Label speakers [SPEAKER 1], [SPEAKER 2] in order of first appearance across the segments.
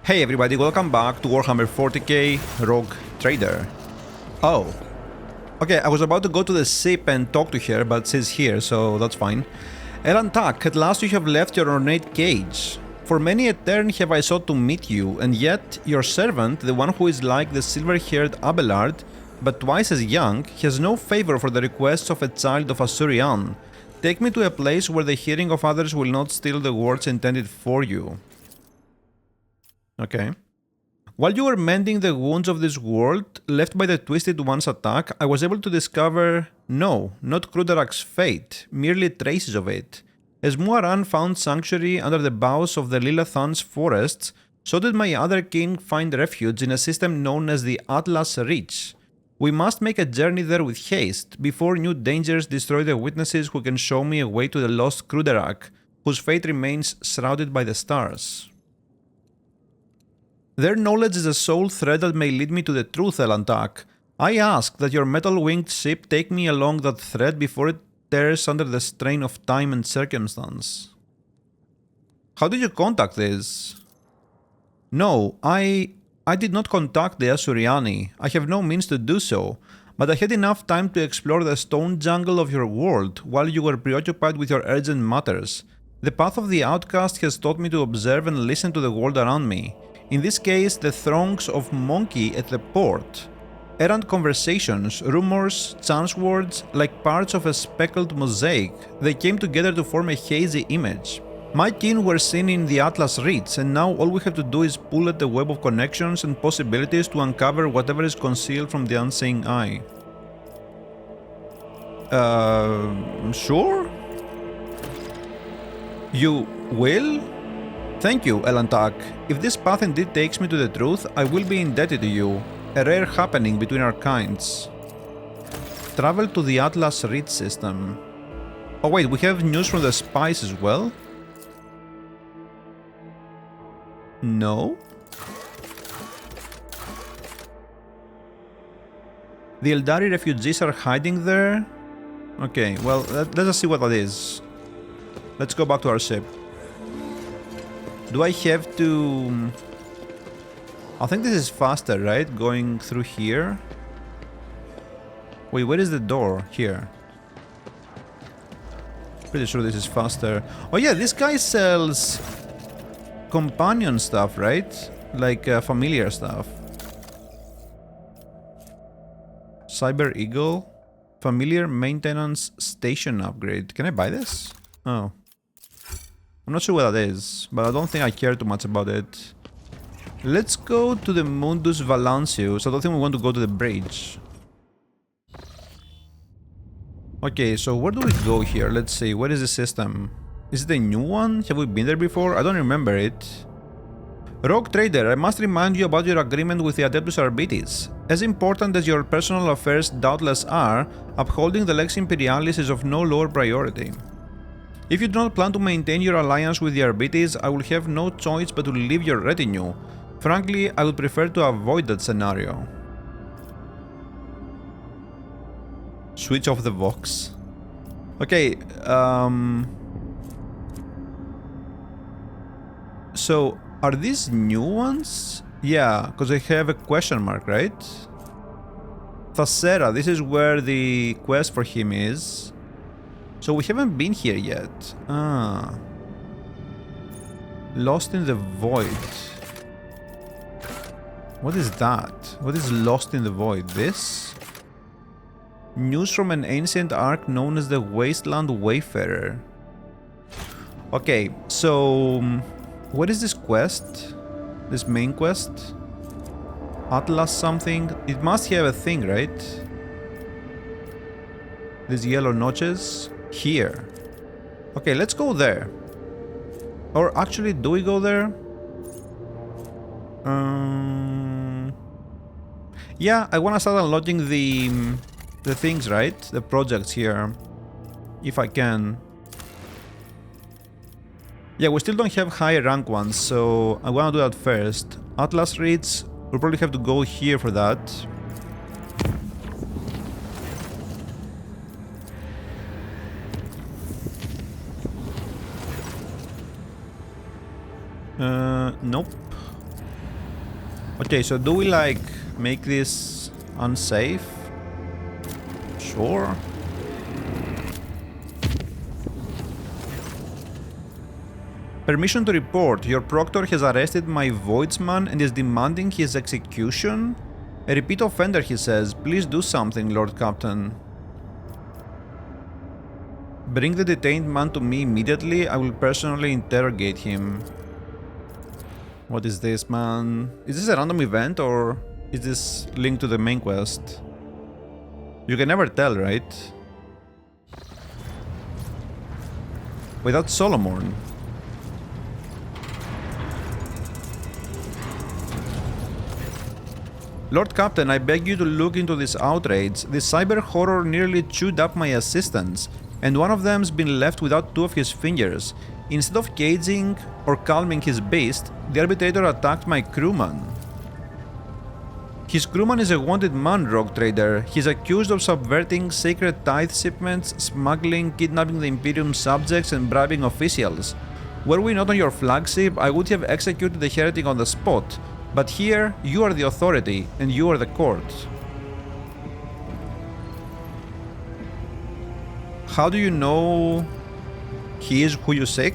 [SPEAKER 1] Hey everybody, welcome back to Warhammer 40k Rogue Trader. Oh. Okay, I was about to go to the ship and talk to her, but she's here, so that's fine. Elantak, at last you have left your ornate cage. For many a turn have I sought to meet you, and yet your servant, the one who is like the silver-haired Abelard, but twice as young, has no favor for the requests of a child of Asurian. Take me to a place where the hearing of others will not steal the words intended for you. Okay. While you were mending the wounds of this world, left by the Twisted One's attack, I was able to discover, no, not Kruderak's fate, merely traces of it. As Muaran found sanctuary under the boughs of the Lilithon's forests, so did my other king find refuge in a system known as the Atlas Reach. We must make a journey there with haste, before new dangers destroy the witnesses who can show me a way to the lost Kruderak, whose fate remains shrouded by the stars. Their knowledge is a sole thread that may lead me to the truth, Elantak. I ask that your metal-winged ship take me along that thread before it tears under the strain of time and circumstance. How did you contact this? No, I did not contact the Asuriani. I have no means to do so, but I had enough time to explore the stone jungle of your world while you were preoccupied with your urgent matters. The path of the outcast has taught me to observe and listen to the world around me. In this case, the throngs of Monkey at the port. Errant conversations, rumors, chance words, like parts of a speckled mosaic, they came together to form a hazy image. My kin were seen in the Atlas Reach, and now all we have to do is pull at the web of connections and possibilities to uncover whatever is concealed from the unseeing eye. Sure? You will? Thank you, Elantak. If this path indeed takes me to the truth, I will be indebted to you. A rare happening between our kinds. Travel to the Atlas Reach system. Oh wait, we have news from the spies as well? No? The Eldari refugees are hiding there? Okay, well, let us see what that is. Let's go back to our ship. Do I have to... I think this is faster, right? Going through here. Wait, where is the door? Here. Pretty sure this is faster. Oh yeah, this guy sells companion stuff, right? Like familiar stuff. Cyber Eagle. Familiar maintenance station upgrade. Can I buy this? Oh. I'm not sure what that is, but I don't think I care too much about it. Let's go to the Mundus Valancius. I don't think we want to go to the bridge. Okay, so where do we go here? Let's see, what is the system? Is it a new one? Have we been there before? I don't remember it. Rogue Trader, I must remind you about your agreement with the Adeptus Arbites. As important as your personal affairs doubtless are, upholding the Lex Imperialis is of no lower priority. If you do not plan to maintain your alliance with the Arbites, I will have no choice but to leave your retinue. Frankly, I would prefer to avoid that scenario. Switch off the Vox. Okay, so, are these new ones? Yeah, because they have a question mark, right? Thasera, this is where the quest for him is. So we haven't been here yet. Ah. Lost in the Void. What is that? What is Lost in the Void? This? News from an ancient ark known as the Wasteland Wayfarer. Okay, so... what is this quest? This main quest? Atlas something? It must have a thing, right? These yellow notches? Here. Okay, let's go there. Or actually, do we go there? Yeah, I want to start unlocking the things, right? The projects here. If I can. Yeah, we still don't have higher rank ones, so I want to do that first. Atlas Reach, we'll probably have to go here for that. Nope. Okay, so do we like make this unsafe? Sure. Permission to report. Your proctor has arrested my voidsman and is demanding his execution? A repeat offender, he says. Please do something, Lord Captain. Bring the detained man to me immediately. I will personally interrogate him. What is this, man? Is this a random event or is this linked to the main quest? You can never tell, right? Wait, that's Solomon. Lord Captain, I beg you to look into this outrage. This cyber horror nearly chewed up my assistants, and one of them's been left without 2 of his fingers. Instead of caging or calming his beast, the arbitrator attacked my crewman. His crewman is a wanted man, rogue trader. He's accused of subverting sacred tithe shipments, smuggling, kidnapping the Imperium subjects, and bribing officials. Were we not on your flagship, I would have executed the heretic on the spot. But here, you are the authority, and you are the court. How do you know he is who you seek?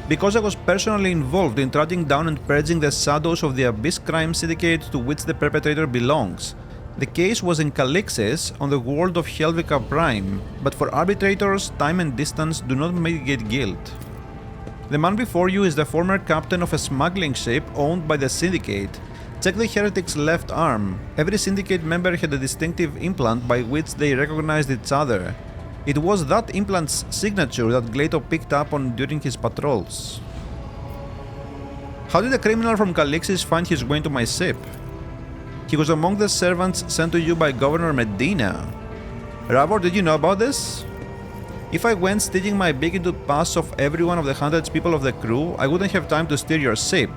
[SPEAKER 1] Because I was personally involved in tracking down and purging the shadows of the Abyss crime syndicate to which the perpetrator belongs. The case was in Calixis on the world of Helvetica Prime, but for arbitrators, time and distance do not mitigate guilt. The man before you is the former captain of a smuggling ship owned by the Syndicate. Check the heretic's left arm. Every Syndicate member had a distinctive implant by which they recognized each other. It was that implant's signature that Glato picked up on during his patrols. How did the criminal from Calixis find his way into my ship? He was among the servants sent to you by Governor Medina. Ravor, did you know about this? If I went sticking my beak into pass of every one of the hundreds people of the crew, I wouldn't have time to steer your ship.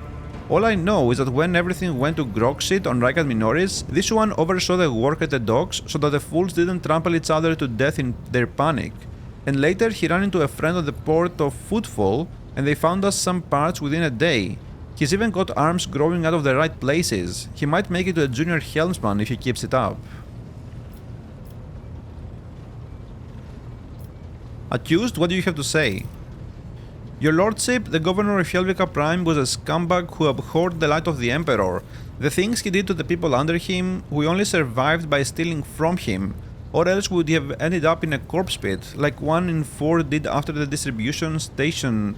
[SPEAKER 1] All I know is that when everything went to grog shit on Raikat Minoris, this one oversaw the work at the docks so that the fools didn't trample each other to death in their panic. And later he ran into a friend at the port of Footfall and they found us some parts within a day. He's even got arms growing out of the right places. He might make it to a junior helmsman if he keeps it up. Accused, what do you have to say? Your lordship, the governor of Helvetica Prime was a scumbag who abhorred the light of the Emperor. The things he did to the people under him, we only survived by stealing from him, or else we would have ended up in a corpse pit, like 1 in 4 did after the distribution station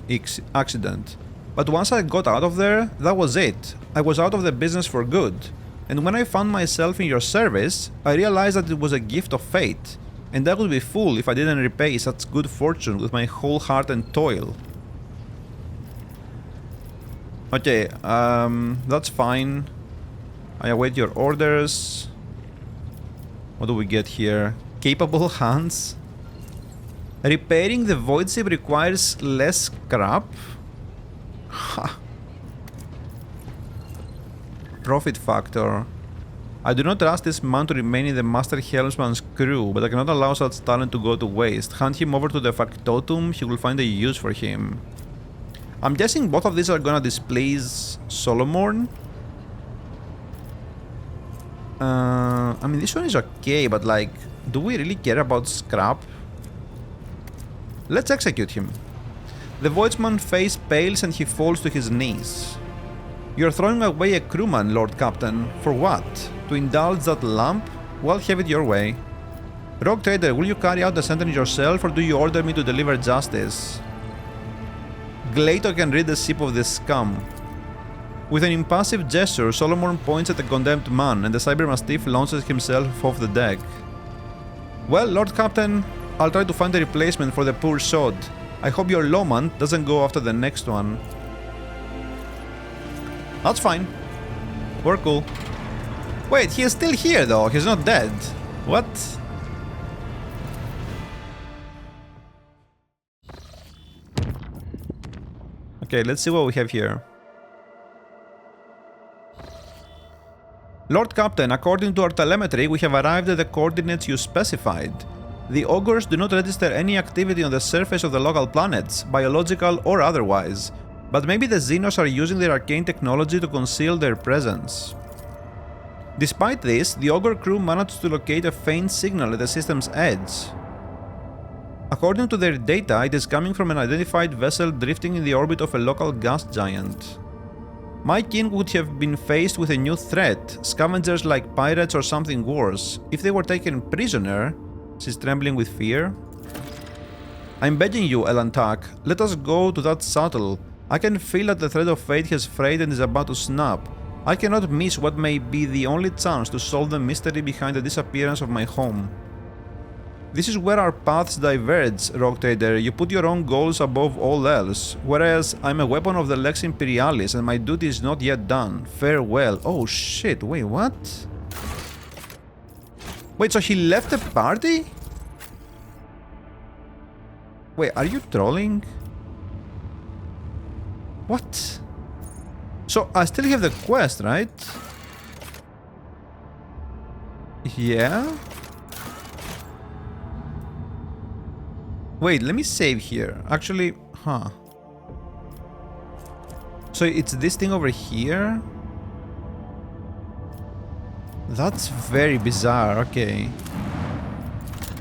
[SPEAKER 1] accident. But once I got out of there, that was it. I was out of the business for good. And when I found myself in your service, I realized that it was a gift of fate. And I would be fool if I didn't repay such good fortune with my whole heart and toil. Okay, that's fine. I await your orders. What do we get here? Capable hands? Repairing the voidship requires less scrap? Ha. Profit factor. I do not trust this man to remain in the Master Helmsman's crew, but I cannot allow such talent to go to waste. Hand him over to the factotum, he will find a use for him. I'm guessing both of these are gonna displease Solomon. I mean, this one is okay, but like, do we really care about scrap? Let's execute him. The Voidsman's face pales and he falls to his knees. You're throwing away a crewman, Lord Captain. For what? To indulge that lump? Well, have it your way. Rogue Trader, will you carry out the sentence yourself or do you order me to deliver justice? Glato can rid the ship of this scum. With an impassive gesture, Solomon points at the condemned man and the cybermastiff launches himself off the deck. Well, Lord Captain, I'll try to find a replacement for the poor sod. I hope your lawman doesn't go after the next one. That's fine. We're cool. Wait, he is still here though, he's not dead. What? Okay, let's see what we have here. Lord Captain, according to our telemetry, we have arrived at the coordinates you specified. The augurs do not register any activity on the surface of the local planets, biological or otherwise. But maybe the Xenos are using their arcane technology to conceal their presence. Despite this, the Ogre crew managed to locate a faint signal at the system's edge. According to their data, it is coming from an identified vessel drifting in the orbit of a local gas giant. My kin would have been faced with a new threat, scavengers like pirates or something worse, if they were taken prisoner. She's trembling with fear. I'm begging you, Elantak, let us go to that shuttle. I can feel that the thread of fate has frayed and is about to snap. I cannot miss what may be the only chance to solve the mystery behind the disappearance of my home. This is where our paths diverge, Rogue Trader. You put your own goals above all else, whereas I'm a weapon of the Lex Imperialis and my duty is not yet done. Farewell. Oh shit, wait, what? Wait, so he left the party? Wait, are you trolling? What? So I still have the quest, right? Yeah? Wait, let me save here. Actually, huh. So it's this thing over here? That's very bizarre, okay.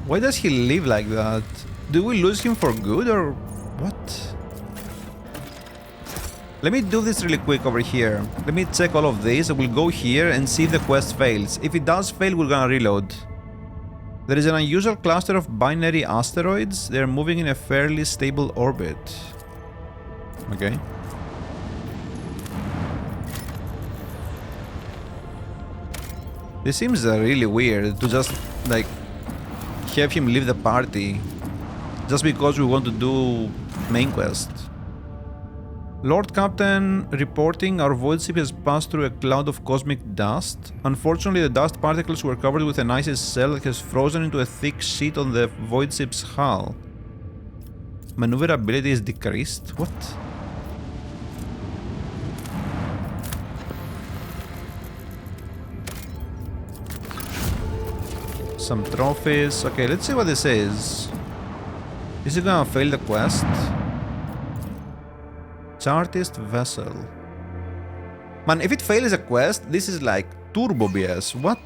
[SPEAKER 1] Why does he live like that? Do we lose him for good or what? Let me do this really quick over here. Let me check all of this. I will go here and see if the quest fails. If it does fail, we're gonna reload. There is an unusual cluster of binary asteroids. They're moving in a fairly stable orbit. Okay. This seems really weird to just, like, have him leave the party just because we want to do main quest. Lord Captain reporting, our voidship has passed through a cloud of cosmic dust. Unfortunately, the dust particles were covered with an icy shell that has frozen into a thick sheet on the voidship's hull. Maneuverability is decreased? What? Some trophies. Okay, let's see what this is. Is it gonna fail the quest? Chartist vessel. Man, if it fails a quest, this is like turbo BS. What?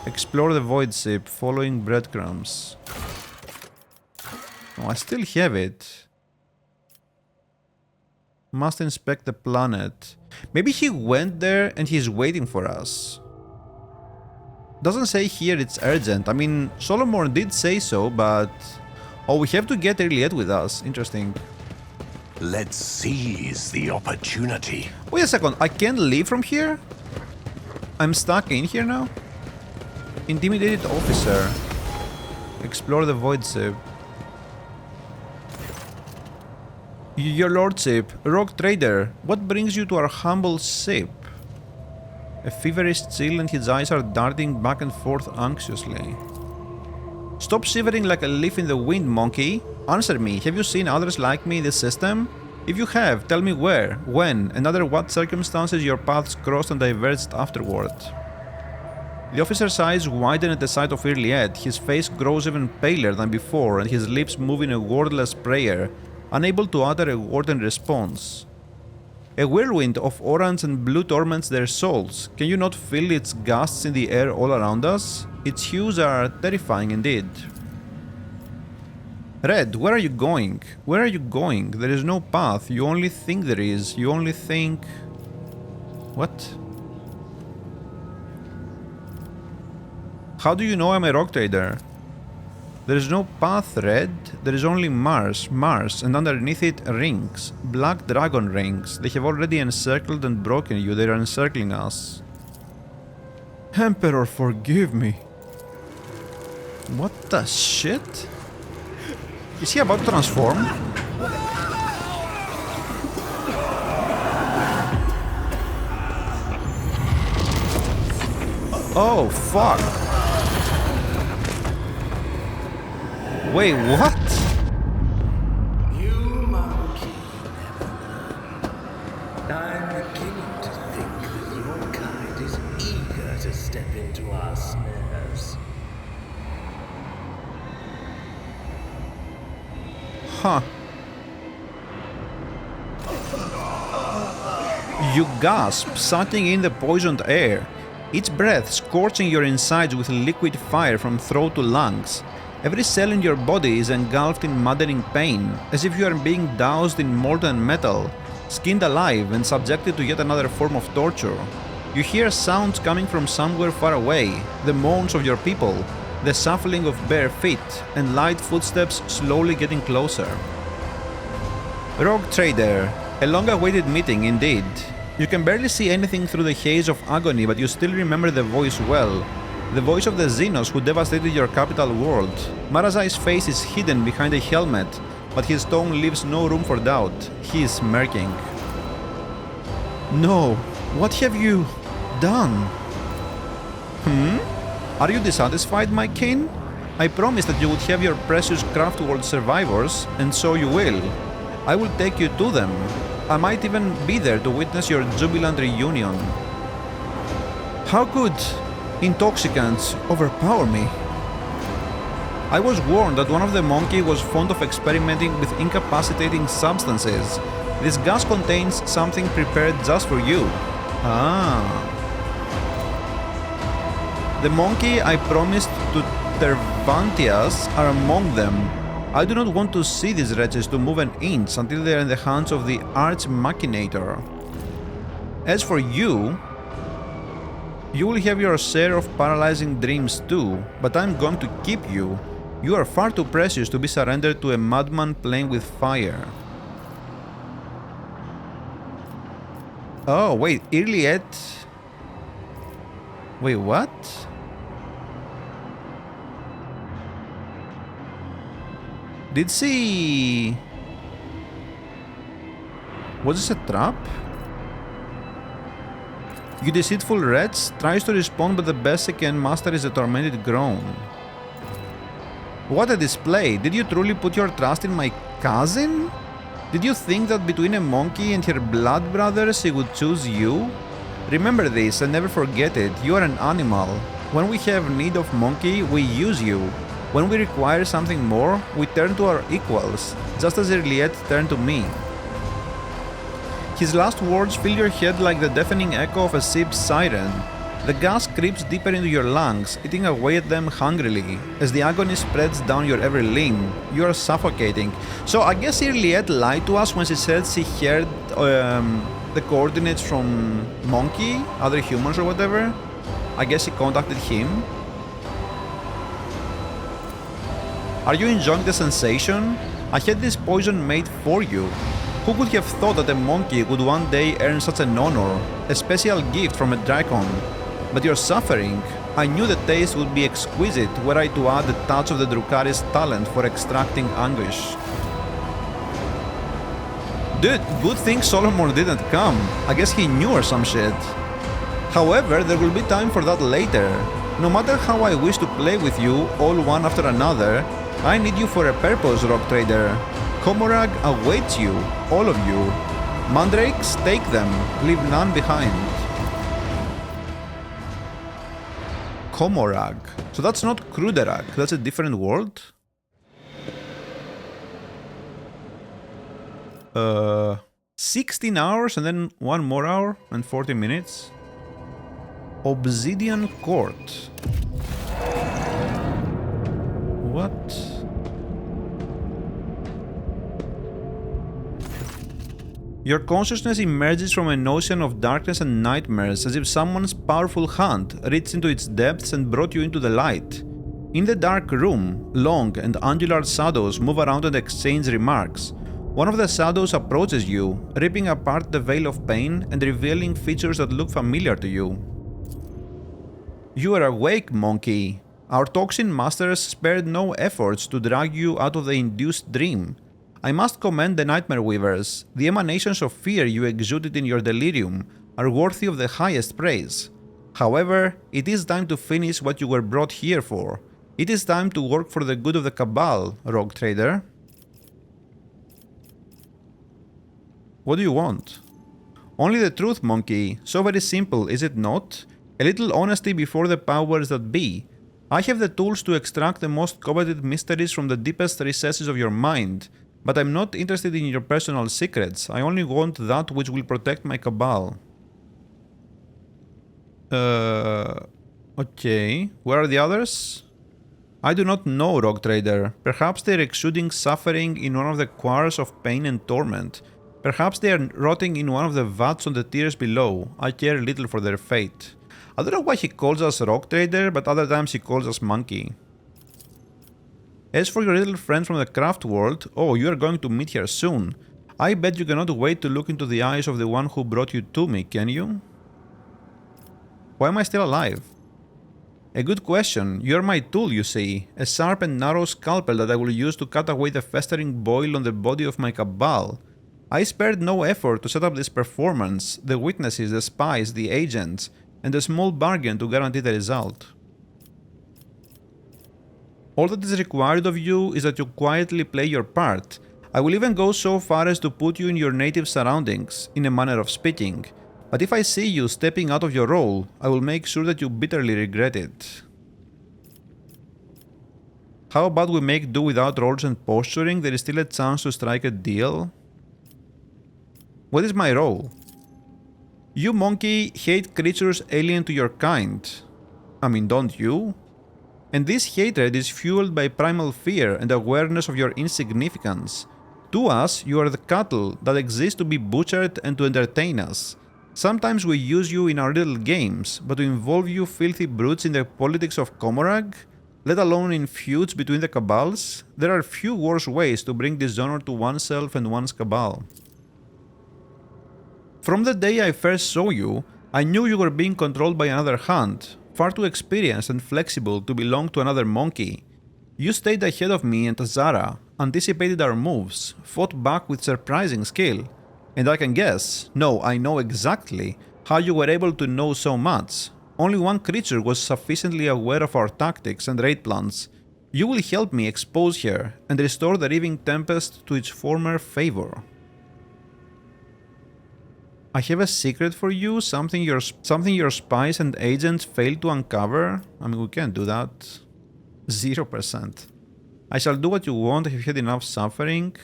[SPEAKER 1] Explore the void ship following breadcrumbs. Oh, I still have it. Must inspect the planet. Maybe he went there and he's waiting for us. Doesn't say here it's urgent. I mean, Solomon did say so, but... Oh, we have to get Eliette with us. Interesting.
[SPEAKER 2] Let's seize the opportunity.
[SPEAKER 1] Wait a second, I can't leave from here? I'm stuck in here now? Intimidated officer. Explore the void ship. Your lordship, rogue trader, what brings you to our humble ship? A feverish chill and his eyes are darting back and forth anxiously. Stop shivering like a leaf in the wind, monkey. Answer me, have you seen others like me in the system? If you have, tell me where, when, and under what circumstances your paths crossed and diverged afterward. The officer's eyes widen at the sight of Eliette. His face grows even paler than before and his lips move in a wordless prayer, unable to utter a word in response. A whirlwind of orange and blue torments their souls. Can you not feel its gusts in the air all around us? Its hues are terrifying indeed. Red, where are you going? Where are you going? There is no path. You only think there is. You only think... What? How do you know I'm a rock trader? There is no path, Red. There is only Mars, and underneath it rings. Black dragon rings. They have already encircled and broken you. They are encircling us. Emperor, forgive me. What the shit? Is he about to transform? Oh, fuck. Wait, what?
[SPEAKER 3] You monkey never. I'm beginning to think that your kind is eager to step into our snares.
[SPEAKER 1] Huh. You gasp, sucking in the poisoned air, each breath scorching your insides with liquid fire from throat to lungs. Every cell in your body is engulfed in maddening pain, as if you are being doused in molten metal, skinned alive and subjected to yet another form of torture. You hear sounds coming from somewhere far away, the moans of your people, the shuffling of bare feet, and light footsteps slowly getting closer. Rogue Trader, a long-awaited meeting indeed. You can barely see anything through the haze of agony, but you still remember the voice well. The voice of the Xenos who devastated your capital world. Marazai's face is hidden behind a helmet, but his tone leaves no room for doubt. He is smirking. No, what have you done? Are you dissatisfied, my kin? I promised that you would have your precious craft world survivors, and so you will. I will take you to them. I might even be there to witness your jubilant reunion. How could intoxicants overpower me? I was warned that one of the monkey was fond of experimenting with incapacitating substances. This gas contains something prepared just for you. Ah. The monkey I promised to Tervantias are among them. I do not want to see these wretches to move an inch until they are in the hands of the arch machinator. As for you, you will have your share of paralyzing dreams too, but I'm going to keep you. You are far too precious to be surrendered to a madman playing with fire. Oh, wait, Irliet? Wait, what? Did she... Was this a trap? You deceitful wretch tries to respond, but the best she can muster is a tormented groan. What a display! Did you truly put your trust in my cousin? Did you think that between a monkey and her blood brother she would choose you? Remember this and never forget it. You are an animal. When we have need of monkey, we use you. When we require something more, we turn to our equals, just as Irliet turned to me. His last words fill your head like the deafening echo of a ship's siren. The gas creeps deeper into your lungs, eating away at them hungrily. As the agony spreads down your every limb, you are suffocating. So I guess Irliet lied to us when she said she heard the coordinates from Monkey, other humans or whatever. I guess she contacted him. Are you enjoying the sensation? I had this poison made for you. Who could have thought that a monkey would one day earn such an honor, a special gift from a Dracon? But you're suffering. I knew the taste would be exquisite were I to add the touch of the Drukhari's talent for extracting anguish. Dude, good thing Solomon didn't come. I guess he knew or some shit. However, there will be time for that later. No matter how I wish to play with you, all one after another, I need you for a purpose, Rogue Trader. Komorag awaits you, all of you. Mandrakes, take them, leave none behind. Komorag. So that's not Kruderak, that's a different world? 16 hours and then 1 more hour and 40 minutes. Obsidian Court. What? Your consciousness emerges from an ocean of darkness and nightmares, as if someone's powerful hand reached into its depths and brought you into the light. In the dark room, long and angular shadows move around and exchange remarks. One of the shadows approaches you, ripping apart the veil of pain and revealing features that look familiar to you. You are awake, monkey. Our toxin masters spared no efforts to drag you out of the induced dream. I must commend the Nightmare Weavers. The emanations of fear you exuded in your delirium are worthy of the highest praise. However, it is time to finish what you were brought here for. It is time to work for the good of the Cabal, Rogue Trader. What do you want? Only the truth, monkey. So very simple, is it not? A little honesty before the powers that be. I have the tools to extract the most coveted mysteries from the deepest recesses of your mind. But I'm not interested in your personal secrets. I only want that which will protect my cabal. Okay. Where are the others? I do not know, Rogue Trader. Perhaps they are exuding suffering in one of the quarters of pain and torment. Perhaps they are rotting in one of the vats on the tiers below. I care little for their fate. I don't know why he calls us Rogue Trader, but other times he calls us Monkey. As for your little friend from the craft world, oh, you are going to meet her soon. I bet you cannot wait to look into the eyes of the one who brought you to me, can you? Why am I still alive? A good question. You are my tool, you see. A sharp and narrow scalpel that I will use to cut away the festering boil on the body of my cabal. I spared no effort to set up this performance, the witnesses, the spies, the agents, and a small bargain to guarantee the result. All that is required of you is that you quietly play your part. I will even go so far as to put you in your native surroundings, in a manner of speaking. But if I see you stepping out of your role, I will make sure that you bitterly regret it. How about we make do without roles and posturing? There is still a chance to strike a deal. What is my role? You, monkey, hate creatures alien to your kind. I mean, don't you? And this hatred is fueled by primal fear and awareness of your insignificance. To us, you are the cattle that exist to be butchered and to entertain us. Sometimes we use you in our little games, but to involve you filthy brutes in the politics of Comorag, let alone in feuds between the cabals, there are few worse ways to bring dishonor to oneself and one's cabal. From the day I first saw you, I knew you were being controlled by another hand, far too experienced and flexible to belong to another monkey. You stayed ahead of me and Azara, anticipated our moves, fought back with surprising skill. And I can guess, no, I know exactly, how you were able to know so much. Only one creature was sufficiently aware of our tactics and raid plans. You will help me expose her and restore the Raving Tempest to its former favor. I have a secret for you, something your spies and agents failed to uncover. I mean, we can't do that. 0%. I shall do what you want if you've had enough suffering.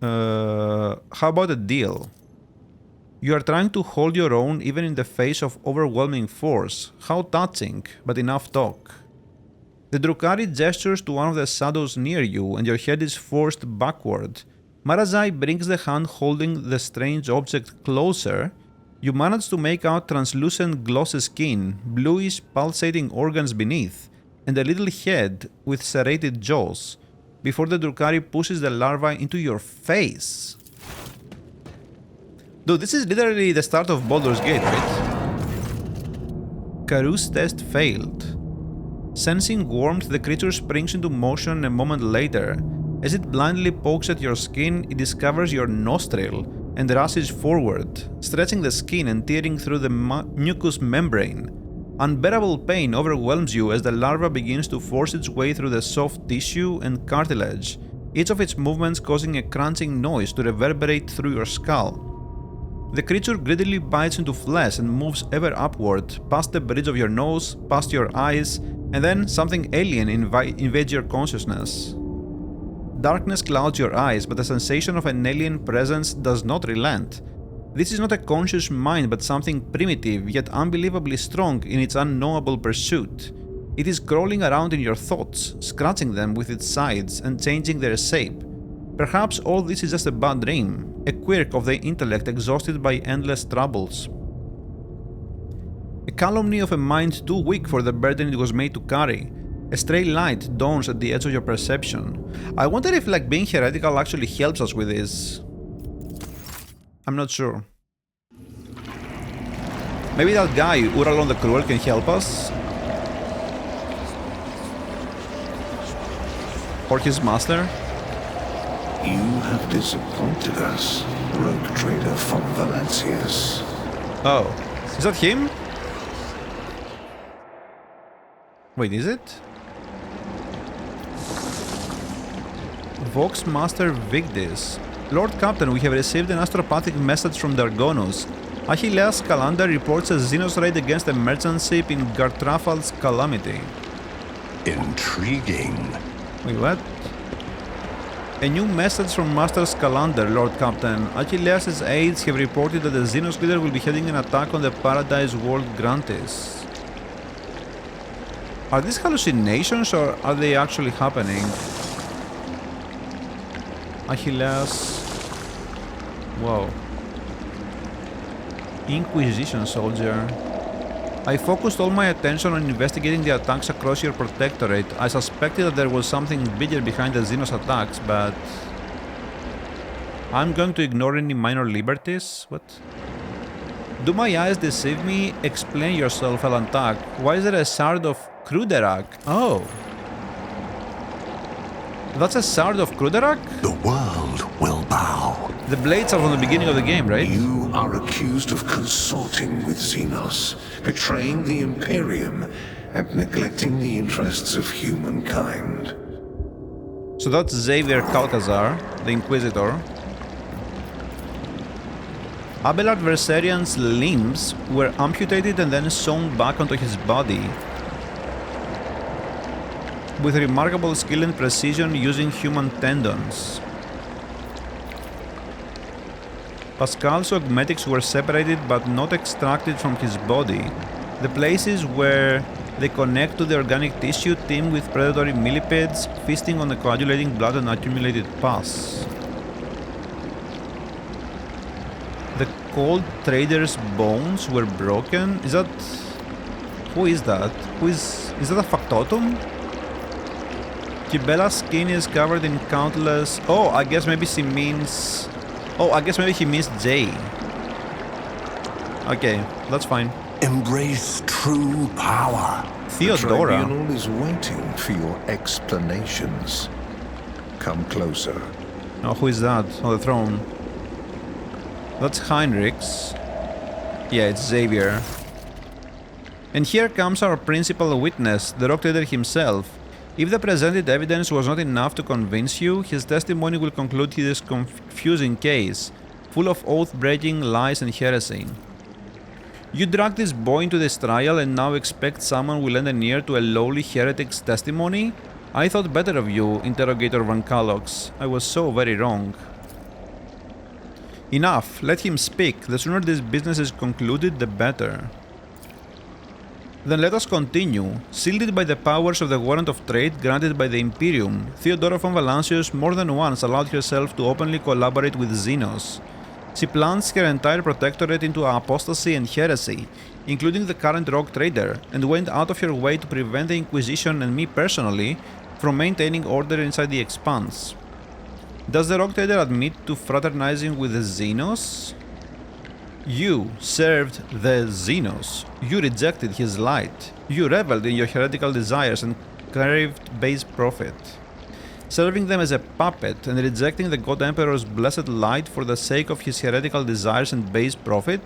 [SPEAKER 1] How about a deal? You are trying to hold your own even in the face of overwhelming force. How touching, but enough talk. The Drukhari gestures to one of the shadows near you and your head is forced backward. Marazai brings the hand holding the strange object closer. You manage to make out translucent glossy skin, bluish pulsating organs beneath, and a little head with serrated jaws, before the Drukhari pushes the larva into your face. Dude, this is literally the start of Baldur's Gate, right? Karoo's test failed. Sensing warmth, the creature springs into motion a moment later. As it blindly pokes at your skin, it discovers your nostril and rushes forward, stretching the skin and tearing through the mucous membrane. Unbearable pain overwhelms you as the larva begins to force its way through the soft tissue and cartilage, each of its movements causing a crunching noise to reverberate through your skull. The creature greedily bites into flesh and moves ever upward, past the bridge of your nose, past your eyes, and then something alien invades your consciousness. Darkness clouds your eyes, but the sensation of an alien presence does not relent. This is not a conscious mind, but something primitive yet unbelievably strong in its unknowable pursuit. It is crawling around in your thoughts, scratching them with its sides and changing their shape. Perhaps all this is just a bad dream, a quirk of the intellect exhausted by endless troubles. A calumny of a mind too weak for the burden it was made to carry. A stray light dawns at the edge of your perception. I wonder if being heretical actually helps us with this. I'm not sure. Maybe that guy, Uralon the Cruel, can help us? Or his master?
[SPEAKER 2] You have disappointed us, rogue trader from Valancius.
[SPEAKER 1] Oh, is that him? Wait, is it? Vox Master Vigdis. Lord Captain, we have received an astropathic message from Dargonus. Achilles Calendar reports a Xenos raid against a merchant ship in Gartrafal's Calamity.
[SPEAKER 2] Intriguing.
[SPEAKER 1] Wait, what? A new message from Master Scalander, Lord Captain. Achilleas' aides have reported that the Xenos leader will be heading an attack on the Paradise World Grantis. Are these hallucinations or are they actually happening? Achilleas... Wow. Inquisition soldier. I focused all my attention on investigating the attacks across your protectorate. I suspected that there was something bigger behind the Xenos attacks, but... I'm going to ignore any minor liberties? What? Do my eyes deceive me? Explain yourself, Alantak. Why is there a shard of Kruderak? Oh. That's a shard of Kruderak?
[SPEAKER 2] The world will bow.
[SPEAKER 1] The blades are from the beginning of the game, right?
[SPEAKER 2] You are accused of consorting with Xenos, betraying the Imperium, and neglecting the interests of humankind.
[SPEAKER 1] So that's Xavier Calcazar, the Inquisitor. Abelard Versarian's limbs were amputated and then sewn back onto his body. With remarkable skill and precision using human tendons. Pascal's augmetics were separated but not extracted from his body. The places where they connect to the organic tissue teem with predatory millipedes, feasting on the coagulating blood and accumulated pus. The cold trader's bones were broken? Is that... Who is that? Is that a factotum? Kibella's skin is covered in countless... Oh, I guess maybe she means... Oh, I guess maybe he means J. Okay, that's fine.
[SPEAKER 2] Embrace true power.
[SPEAKER 1] Theodora.
[SPEAKER 2] The tribunal is waiting for your explanations. Come closer.
[SPEAKER 1] Oh, who is that on the throne? That's Heinrichs. Yeah, it's Xavier. And here comes our principal witness, the Rock Trader himself. If the presented evidence was not enough to convince you, his testimony will conclude this confusing case, full of oath-breaking lies and heresy. You dragged this boy into this trial and now expect someone will lend an ear to a lowly heretic's testimony? I thought better of you, Interrogator Van Kalox. I was so very wrong. Enough, let him speak. The sooner this business is concluded, the better. Then let us continue. Shielded by the powers of the warrant of trade granted by the Imperium, Theodora von Valancius more than once allowed herself to openly collaborate with Xenos. She plunged her entire protectorate into apostasy and heresy, including the current rogue trader, and went out of her way to prevent the Inquisition and me personally from maintaining order inside the Expanse. Does the rogue trader admit to fraternizing with the Xenos? You served the Xenos. You rejected his light. You reveled in your heretical desires and craved base profit. Serving them as a puppet and rejecting the God Emperor's blessed light for the sake of his heretical desires and base profit?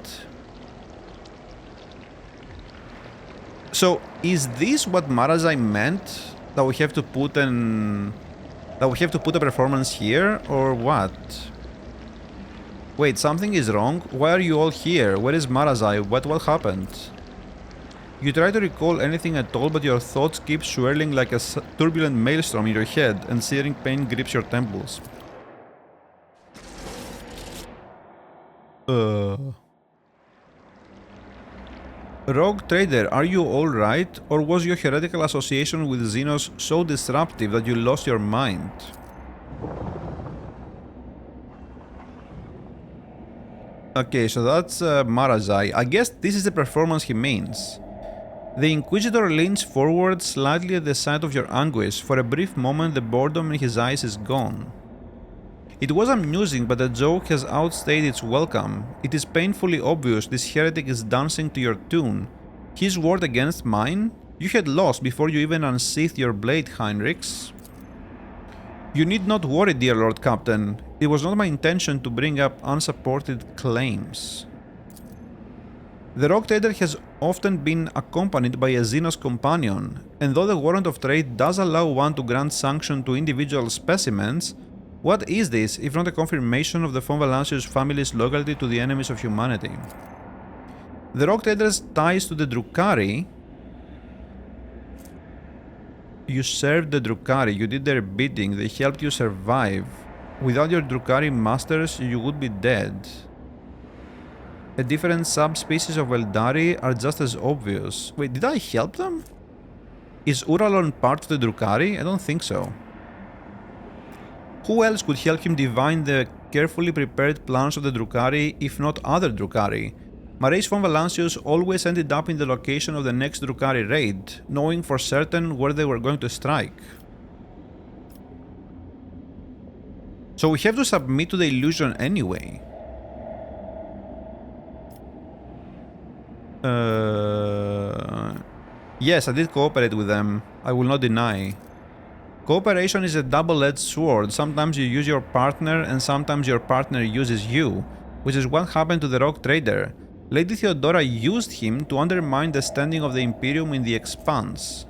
[SPEAKER 1] So, is this what Marazai meant? That we have to put a performance here, or what? Wait, something is wrong? Why are you all here? Where is Marazai? What happened? You try to recall anything at all, but your thoughts keep swirling like a turbulent maelstrom in your head, and searing pain grips your temples. Rogue Trader, are you alright? Or was your heretical association with Xenos so disruptive that you lost your mind? Okay, so that's Marazai. I guess this is the performance he means. The Inquisitor leans forward slightly at the sight of your anguish. For a brief moment, the boredom in his eyes is gone. It was amusing, but the joke has outstayed its welcome. It is painfully obvious this heretic is dancing to your tune. His word against mine? You had lost before you even unsheathed your blade, Heinrichs. You need not worry, dear Lord Captain. It was not my intention to bring up unsupported claims. The Rogue Trader has often been accompanied by a Xenos companion, and though the warrant of trade does allow one to grant sanction to individual specimens, what is this if not a confirmation of the von Valancius family's loyalty to the enemies of humanity? The Rogue Trader's ties to the Drukhari. You served the Drukhari, you did their bidding, they helped you survive. Without your Drukhari masters, you would be dead. A different subspecies of Eldari are just as obvious. Wait, did I help them? Is Uralon part of the Drukhari? I don't think so. Who else could help him divine the carefully prepared plans of the Drukhari, if not other Drukhari? Mrayse von Valancius always ended up in the location of the next Drukhari raid, knowing for certain where they were going to strike. So we have to submit to the illusion anyway. Yes, I did cooperate with them, I will not deny. Cooperation is a double-edged sword. Sometimes you use your partner and sometimes your partner uses you, which is what happened to the rogue trader. Lady Theodora used him to undermine the standing of the Imperium in the Expanse.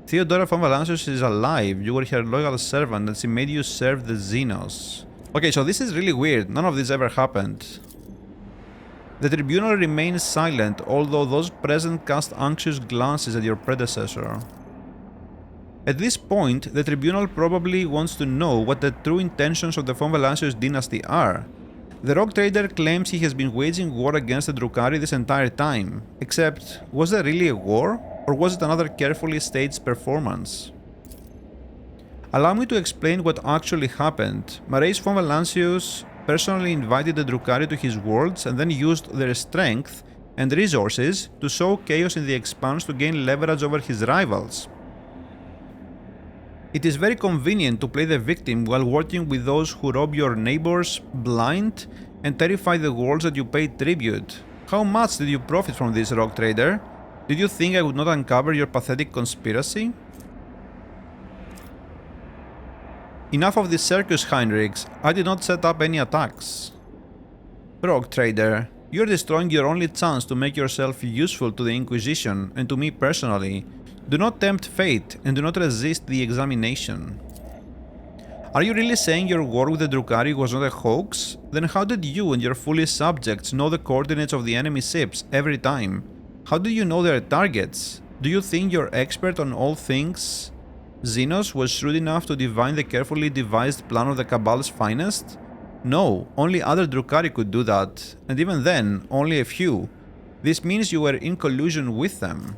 [SPEAKER 1] Theodora von Valancius is alive, you were her loyal servant and she made you serve the Xenos. Okay, so this is really weird, none of this ever happened. The tribunal remains silent, although those present cast anxious glances at your predecessor. At this point, the tribunal probably wants to know what the true intentions of the von Valancius dynasty are. The rogue trader claims he has been waging war against the Drukhari this entire time, except, was there really a war, or was it another carefully staged performance? Allow me to explain what actually happened. Mrayse von Valancius personally invited the Drukhari to his worlds and then used their strength and resources to sow chaos in the Expanse to gain leverage over his rivals. It is very convenient to play the victim while working with those who rob your neighbors blind and terrify the worlds that you pay tribute. How much did you profit from this, rogue trader? Did you think I would not uncover your pathetic conspiracy? Enough of this circus, Heinrichs. I did not set up any attacks. Rogue trader, you're destroying your only chance to make yourself useful to the Inquisition and to me personally. Do not tempt fate and do not resist the examination. Are you really saying your war with the Drukhari was not a hoax? Then how did you and your foolish subjects know the coordinates of the enemy ships every time? How do you know their targets? Do you think you're expert on all things? Xenos was shrewd enough to divine the carefully devised plan of the Cabal's finest? No, only other Drukhari could do that, and even then, only a few. This means you were in collusion with them.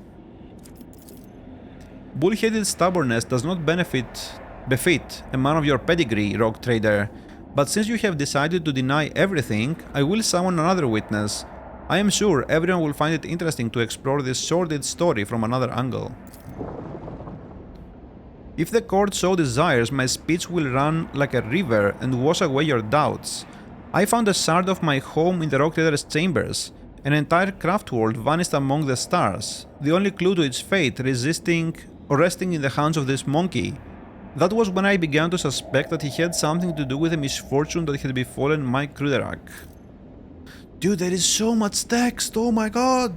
[SPEAKER 1] Bullheaded stubbornness does not befit a man of your pedigree, rogue trader, but since you have decided to deny everything, I will summon another witness. I am sure everyone will find it interesting to explore this sordid story from another angle. If the court so desires, my speech will run like a river and wash away your doubts. I found a shard of my home in the rogue trader's chambers. An entire craft world vanished among the stars, the only clue to its fate resting in the hands of this monkey. That was when I began to suspect that he had something to do with the misfortune that had befallen my Kruderak. Dude, there is so much text, oh my god!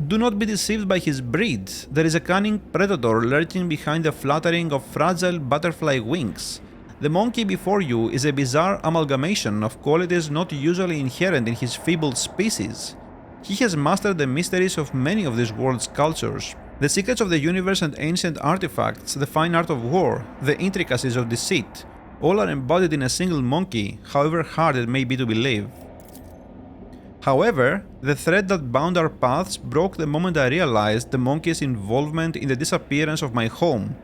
[SPEAKER 1] Do not be deceived by his breed. There is a cunning predator lurking behind the fluttering of fragile butterfly wings. The monkey before you is a bizarre amalgamation of qualities not usually inherent in his feeble species. He has mastered the mysteries of many of this world's cultures, the secrets of the universe and ancient artifacts, the fine art of war, the intricacies of deceit. All are embodied in a single monkey, however hard it may be to believe. However, the thread that bound our paths broke the moment I realized the monkey's involvement in the disappearance of my home.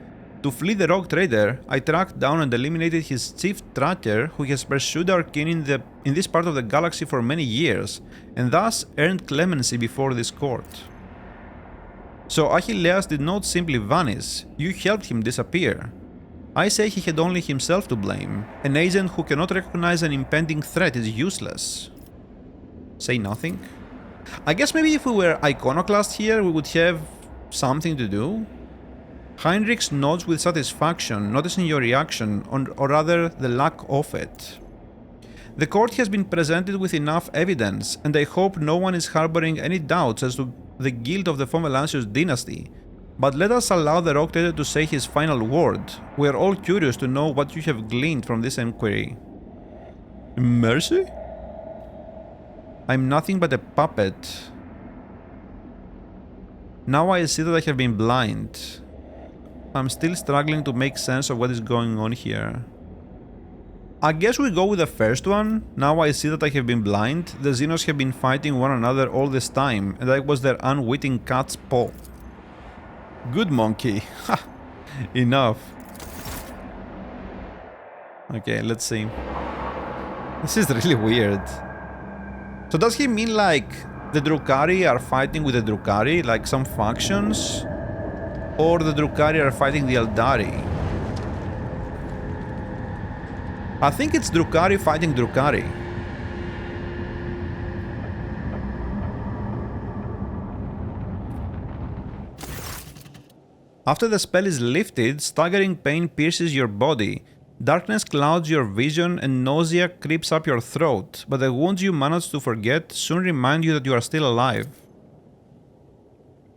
[SPEAKER 1] To flee the rogue trader, I tracked down and eliminated his chief tracker, who has pursued our kin in this part of the galaxy for many years, and thus earned clemency before this court. So Achilleus did not simply vanish, you helped him disappear. I say he had only himself to blame. An agent who cannot recognize an impending threat is useless. Say nothing? I guess maybe if we were iconoclast here, we would have something to do? Heinrichs nods with satisfaction, noticing your reaction, or rather the lack of it. The court has been presented with enough evidence, and I hope no one is harboring any doubts as to the guilt of the von Valancius dynasty. But let us allow the rogue trader to say his final word. We are all curious to know what you have gleaned from this inquiry. Mercy? I'm nothing but a puppet. Now I see that I have been blind. I'm still struggling to make sense of what is going on here. I guess we go with the first one. Now I see that I have been blind. The Xenos have been fighting one another all this time, and I was their unwitting cat's paw. Good monkey. Ha! Enough. Okay, let's see. This is really weird. So does he mean like the Drukhari are fighting with the Drukhari, like some factions? Or the Drukhari are fighting the Eldari? I think it's Drukhari fighting Drukhari. After the spell is lifted, staggering pain pierces your body. Darkness clouds your vision and nausea creeps up your throat, but the wounds you manage to forget soon remind you that you are still alive.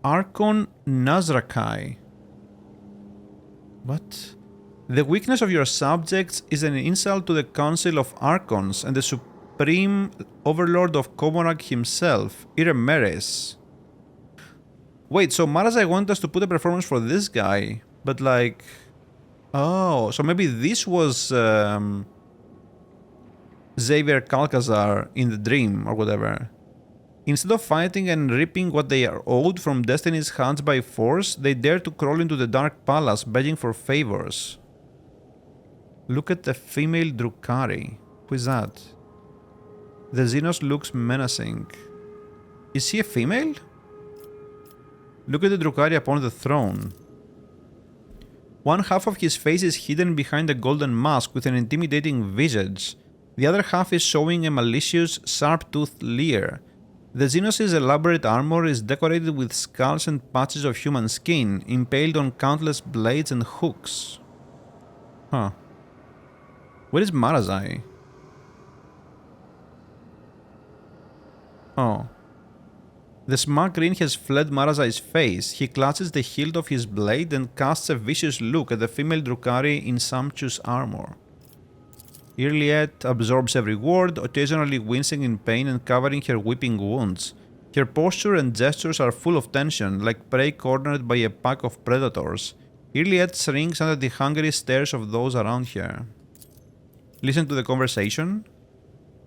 [SPEAKER 1] Archon Nazrakai. What? The weakness of your subjects is an insult to the Council of Archons and the Supreme Overlord of Komorak himself, Iremeres. Wait, so Marazai wanted us to put a performance for this guy, but like... Oh, so maybe this was Xavier Calcazar in the dream or whatever. Instead of fighting and reaping what they are owed from Destiny's hands by force, they dare to crawl into the Dark Palace begging for favors. Look at the female Drukhari. Who is that? The Xenos looks menacing. Is she a female? Look at the Drukhari upon the throne. One half of his face is hidden behind a golden mask with an intimidating visage. The other half is showing a malicious, sharp-toothed leer. The Xenos' elaborate armor is decorated with skulls and patches of human skin, impaled on countless blades and hooks. Huh. Where is Marazai? Oh. The smug grin has fled Marazai's face. He clutches the hilt of his blade and casts a vicious look at the female Drukhari in sumptuous armor. Irliet absorbs every word, occasionally wincing in pain and covering her weeping wounds. Her posture and gestures are full of tension, like prey cornered by a pack of predators. Irliet shrinks under the hungry stares of those around her. Listen to the conversation.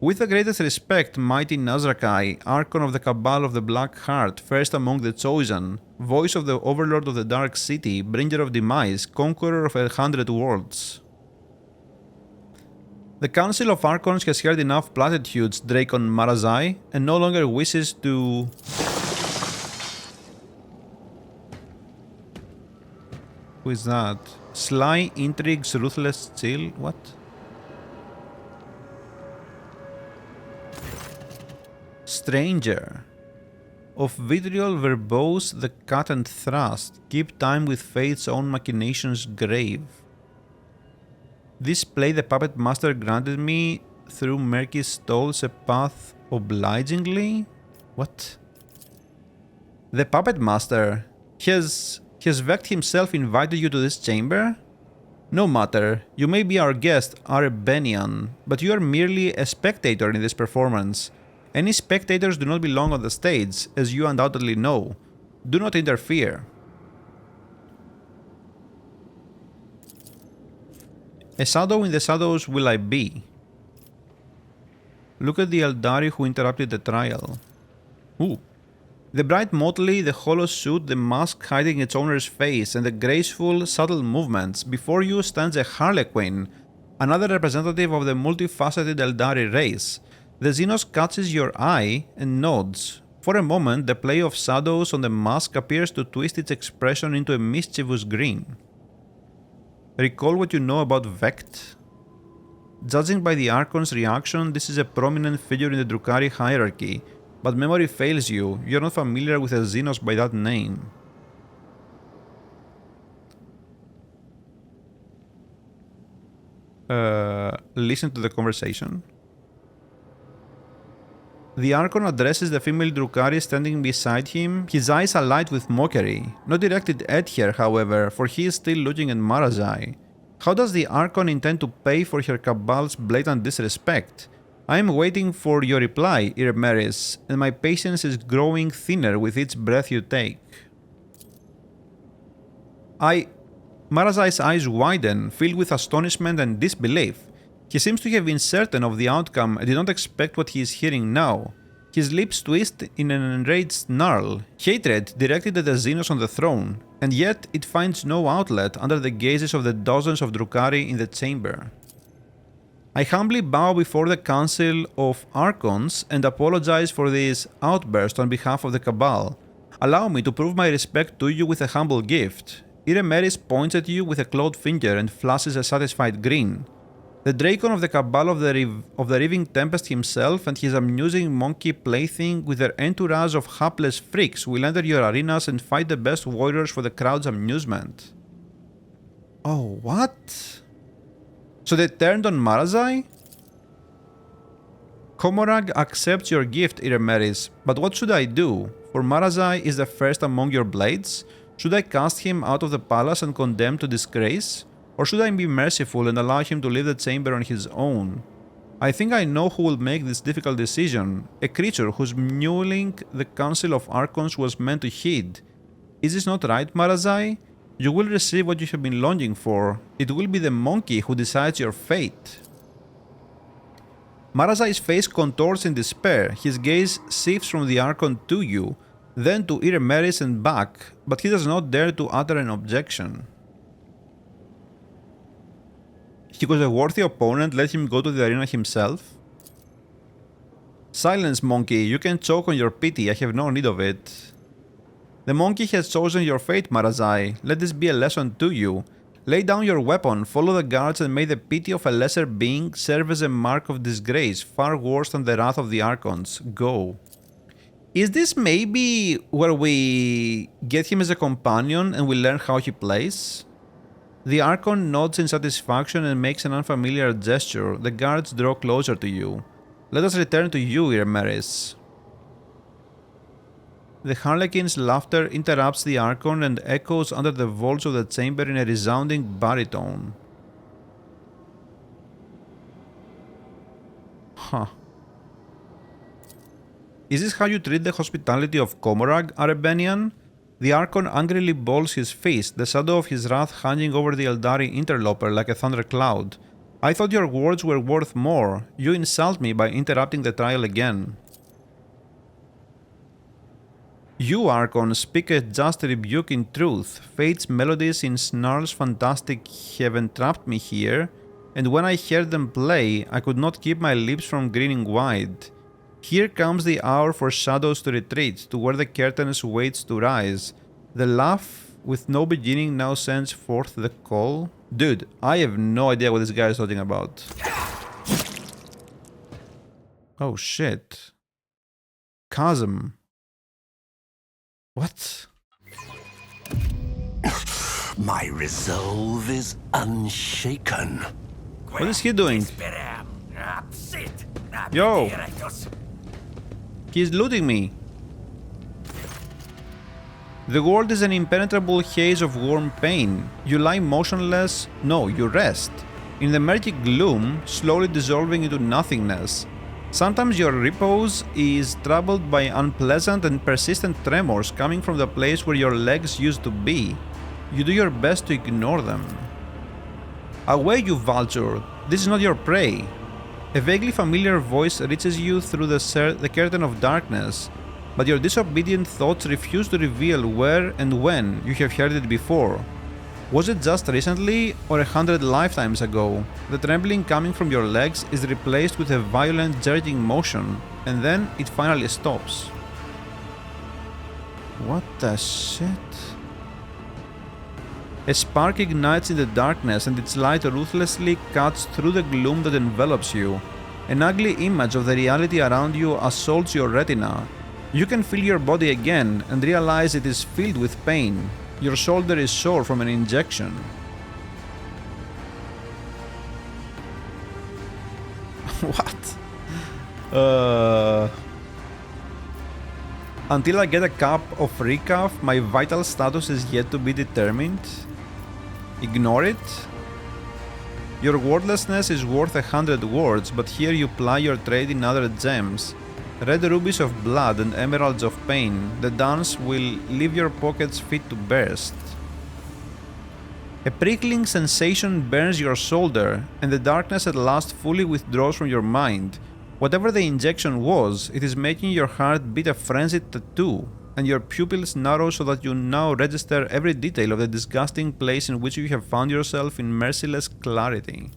[SPEAKER 1] With the greatest respect, mighty Nazrakai, Archon of the Cabal of the Black Heart, first among the Chosen, voice of the Overlord of the Dark City, bringer of demise, conqueror of 100 worlds. The Council of Archons has heard enough platitudes, Dracon Marazai, and no longer wishes to... Who is that? Sly intrigues, ruthless chill? What? Stranger. Of vitriol verbose the cut and thrust, keep time with fate's own machinations grave. This play the puppet master granted me through murky stalls a path obligingly? What? The puppet master has Vect himself invited you to this chamber? No matter, you may be our guest, Arebenian, but you are merely a spectator in this performance. Any spectators do not belong on the stage, as you undoubtedly know. Do not interfere. A shadow in the shadows will I be. Look at the Eldari who interrupted the trial. Ooh. The bright motley, the hollow suit, the mask hiding its owner's face, and the graceful, subtle movements. Before you stands a Harlequin, another representative of the multifaceted Eldari race. The Xenos catches your eye and nods. For a moment, the play of shadows on the mask appears to twist its expression into a mischievous grin. Recall what you know about Vect? Judging by the Archon's reaction, this is a prominent figure in the Drukhari hierarchy, but memory fails you, you're not familiar with a Xenos by that name. Listen to the conversation. The Archon addresses the female Drukhari standing beside him, his eyes alight with mockery. Not directed at her, however, for he is still looking at Marazai. How does the Archon intend to pay for her Cabal's blatant disrespect? I am waiting for your reply, Iremeres, and my patience is growing thinner with each breath you take. Marazai's eyes widen, filled with astonishment and disbelief. He seems to have been certain of the outcome and did not expect what he is hearing now. His lips twist in an enraged snarl, hatred directed at the Xenos on the throne, and yet it finds no outlet under the gazes of the dozens of Drukhari in the chamber. I humbly bow before the Council of Archons and apologize for this outburst on behalf of the Cabal. Allow me to prove my respect to you with a humble gift. Iremeris points at you with a clawed finger and flashes a satisfied grin. The Dracon of the Cabal of the Riving Tempest himself and his amusing monkey plaything with their entourage of hapless freaks will enter your arenas and fight the best warriors for the crowd's amusement. Oh, what? So they turned on Marazai? Komorag accepts your gift, Iremeris, but what should I do? For Marazai is the first among your blades? Should I cast him out of the palace and condemn to disgrace? Or should I be merciful and allow him to leave the chamber on his own? I think I know who will make this difficult decision, a creature whose mewling the Council of Archons was meant to heed. Is this not right, Marazai? You will receive what you have been longing for. It will be the monkey who decides your fate. Marazai's face contorts in despair, his gaze shifts from the Archon to you, then to Iremeris and back, but he does not dare to utter an objection. He was a worthy opponent, let him go to the arena himself. Silence, monkey, you can choke on your pity, I have no need of it. The monkey has chosen your fate, Marazai, let this be a lesson to you. Lay down your weapon, follow the guards and may the pity of a lesser being serve as a mark of disgrace, far worse than the wrath of the Archons. Go. Is this maybe where we get him as a companion and we learn how he plays? The Archon nods in satisfaction and makes an unfamiliar gesture. The guards draw closer to you. Let us return to you, Iremeris. The Harlequin's laughter interrupts the Archon and echoes under the vaults of the chamber in a resounding baritone. Huh. Is this how you treat the hospitality of Komorag, Arebenian? The Archon angrily balls his fist, the shadow of his wrath hanging over the Eldari interloper like a thundercloud. I thought your words were worth more. You insult me by interrupting the trial again. You, Archon, speak a just rebuke in truth. Fate's melodies in snarls fantastic have entrapped me here, and when I heard them play, I could not keep my lips from grinning wide. Here comes the hour for shadows to retreat, to where the curtains waits to rise. The laugh with no beginning now sends forth the call. Dude, I have no idea what this guy is talking about. Oh shit. Chasm. What?
[SPEAKER 3] My resolve is unshaken.
[SPEAKER 1] What is he doing? Yo! He's looting me. The world is an impenetrable haze of warm pain. You lie motionless. No, you rest. In the murky gloom, slowly dissolving into nothingness. Sometimes your repose is troubled by unpleasant and persistent tremors coming from the place where your legs used to be. You do your best to ignore them. Away, you vulture! This is not your prey. A vaguely familiar voice reaches you through the curtain of darkness, but your disobedient thoughts refuse to reveal where and when you have heard it before. Was it just recently or 100 lifetimes ago? The trembling coming from your legs is replaced with a violent jerking motion, and then it finally stops. What the shit? A spark ignites in the darkness and its light ruthlessly cuts through the gloom that envelops you. An ugly image of the reality around you assaults your retina. You can feel your body again and realize it is filled with pain. Your shoulder is sore from an injection. What? Until I get a cup of recaf, my vital status is yet to be determined. Ignore it? Your wordlessness is worth 100 words, but here you ply your trade in other gems. Red rubies of blood and emeralds of pain. The dance will leave your pockets fit to burst. A prickling sensation burns your shoulder, and the darkness at last fully withdraws from your mind. Whatever the injection was, it is making your heart beat a frenzied tattoo, and your pupils narrow so that you now register every detail of the disgusting place in which you have found yourself in merciless clarity.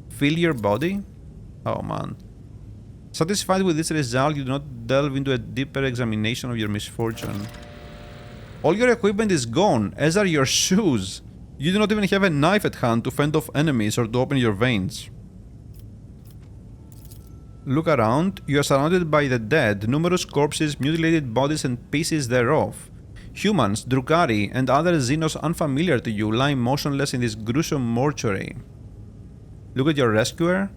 [SPEAKER 1] Feel your body? Oh man. Satisfied with this result, you do not delve into a deeper examination of your misfortune. All your equipment is gone, as are your shoes. You do not even have a knife at hand to fend off enemies or to open your veins. Look around, you are surrounded by the dead, numerous corpses, mutilated bodies and pieces thereof. Humans, Drukhari, and other Xenos unfamiliar to you lie motionless in this gruesome mortuary. Look at your rescuer.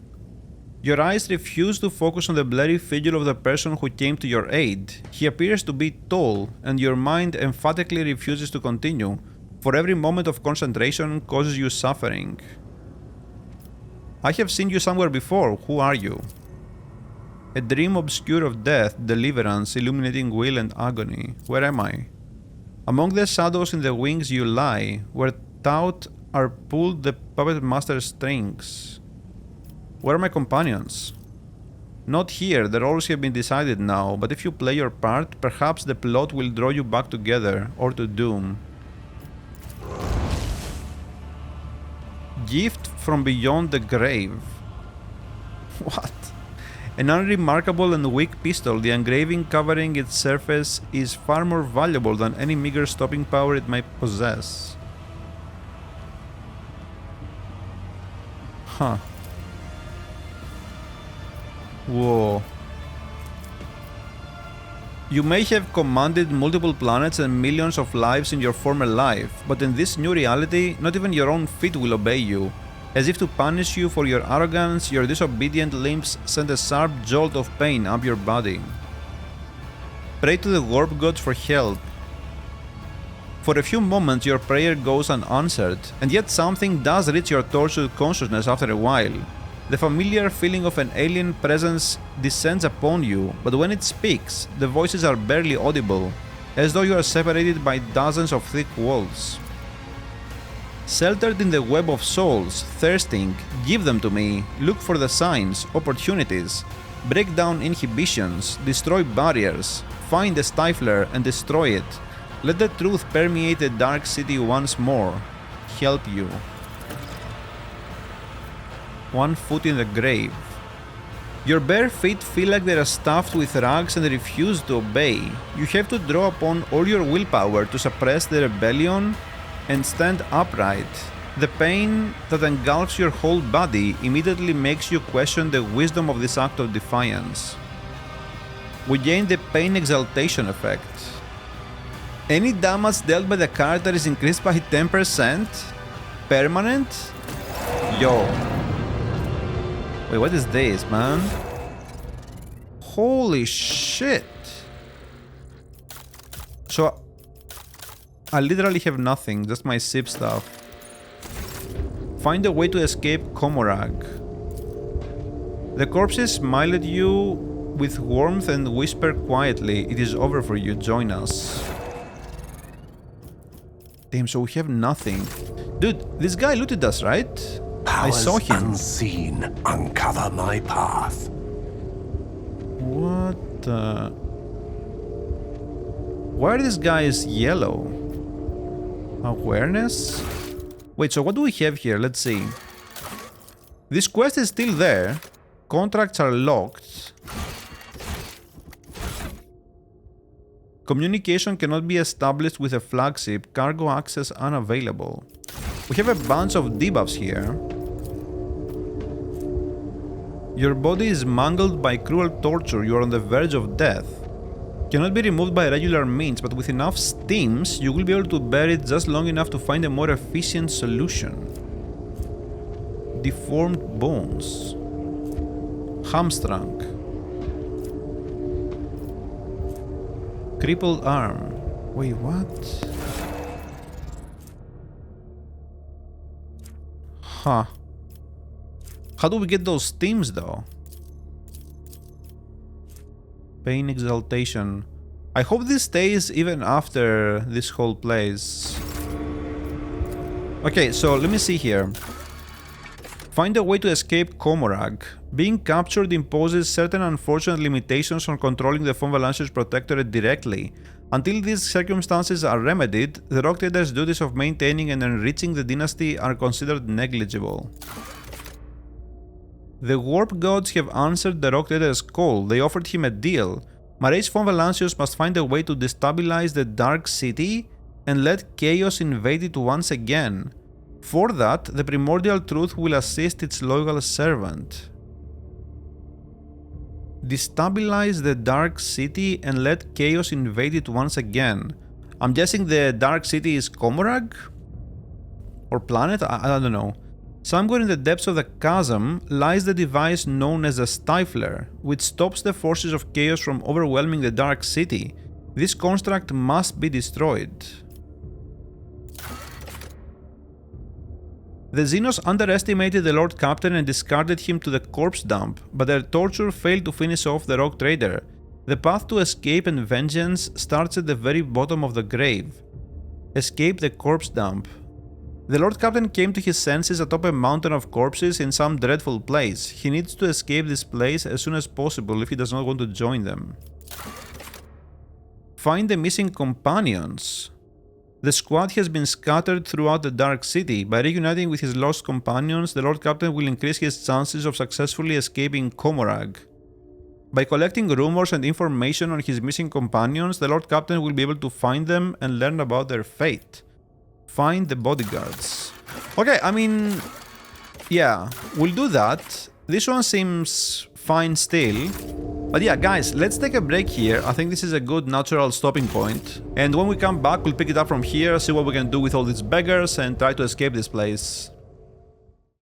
[SPEAKER 1] Your eyes refuse to focus on the blurry figure of the person who came to your aid. He appears to be tall, and your mind emphatically refuses to continue, for every moment of concentration causes you suffering. I have seen you somewhere before. Who are you? A dream obscure of death, deliverance, illuminating will and agony. Where am I? Among the shadows in the wings you lie, where taut are pulled the puppet master's strings. Where are my companions? Not here, the roles have been decided now, but if you play your part, perhaps the plot will draw you back together, or to doom. Gift from beyond the grave. What? An unremarkable and weak pistol, the engraving covering its surface is far more valuable than any meager stopping power it might possess. Huh. Whoa. You may have commanded multiple planets and millions of lives in your former life, but in this new reality, not even your own feet will obey you. As if to punish you for your arrogance, your disobedient limbs send a sharp jolt of pain up your body. Pray to the warp gods for help. For a few moments your prayer goes unanswered, and yet something does reach your tortured consciousness after a while. The familiar feeling of an alien presence descends upon you, but when it speaks, the voices are barely audible, as though you are separated by dozens of thick walls. Sheltered in the web of souls, thirsting, give them to me, look for the signs, opportunities, break down inhibitions, destroy barriers, find the stifler and destroy it. Let the truth permeate the dark city once more. Help you. One foot in the grave. Your bare feet feel like they are stuffed with rags and refuse to obey. You have to draw upon all your willpower to suppress the rebellion and stand upright. The pain that engulfs your whole body immediately makes you question the wisdom of this act of defiance. We gain the pain exaltation effect. Any damage dealt by the character is increased by 10%? Permanent? Yo. Wait, what is this, man? Holy shit. So I literally have nothing, just my ship stuff. Find a way to escape Komorag. The corpses smile at you with warmth and whisper quietly, "It is over for you, join us." Damn, so we have nothing. Dude, this guy looted us, right? I saw him.
[SPEAKER 3] Unseen, uncover my path.
[SPEAKER 1] What the... Why are these guys yellow? Awareness? Wait, so what do we have here? Let's see. This quest is still there. Contracts are locked. Communication cannot be established with a flagship. Cargo access unavailable. We have a bunch of debuffs here. Your body is mangled by cruel torture. You are on the verge of death. Cannot be removed by regular means, but with enough steams, you will be able to bear it just long enough to find a more efficient solution. Deformed bones. Hamstrung. Crippled arm. Wait, what? Huh. How do we get those steams though? Pain exaltation. I hope this stays even after this whole plays. Okay, so let me see here. Find a way to escape Komorag. Being captured imposes certain unfortunate limitations on controlling the Von Valancius Protectorate directly. Until these circumstances are remedied, the Rock Trader's duties of maintaining and enriching the dynasty are considered negligible. The Warp Gods have answered the Rock Trader's call. They offered him a deal. Mrayse Von Valancius must find a way to destabilize the Dark City and let chaos invade it once again. For that, the Primordial Truth will assist its loyal servant. Destabilize the Dark City and let chaos invade it once again. I'm guessing the Dark City is Komorag? Or planet? I don't know. Somewhere in the depths of the chasm lies the device known as a Stifler, which stops the forces of chaos from overwhelming the Dark City. This construct must be destroyed. The Xenos underestimated the Lord Captain and discarded him to the corpse dump, but their torture failed to finish off the Rock Trader. The path to escape and vengeance starts at the very bottom of the grave. Escape the corpse dump. The Lord Captain came to his senses atop a mountain of corpses in some dreadful place. He needs to escape this place as soon as possible if he does not want to join them. Find the missing companions. The squad has been scattered throughout the Dark City. By reuniting with his lost companions, the Lord Captain will increase his chances of successfully escaping Komorag. By collecting rumors and information on his missing companions, the Lord Captain will be able to find them and learn about their fate. Find the bodyguards. Okay, I mean, yeah, we'll do that. This one seems fine still. But yeah, guys, let's take a break here. I think this is a good natural stopping point. And when we come back, we'll pick it up from here, see what we can do with all these beggars and try to escape this place.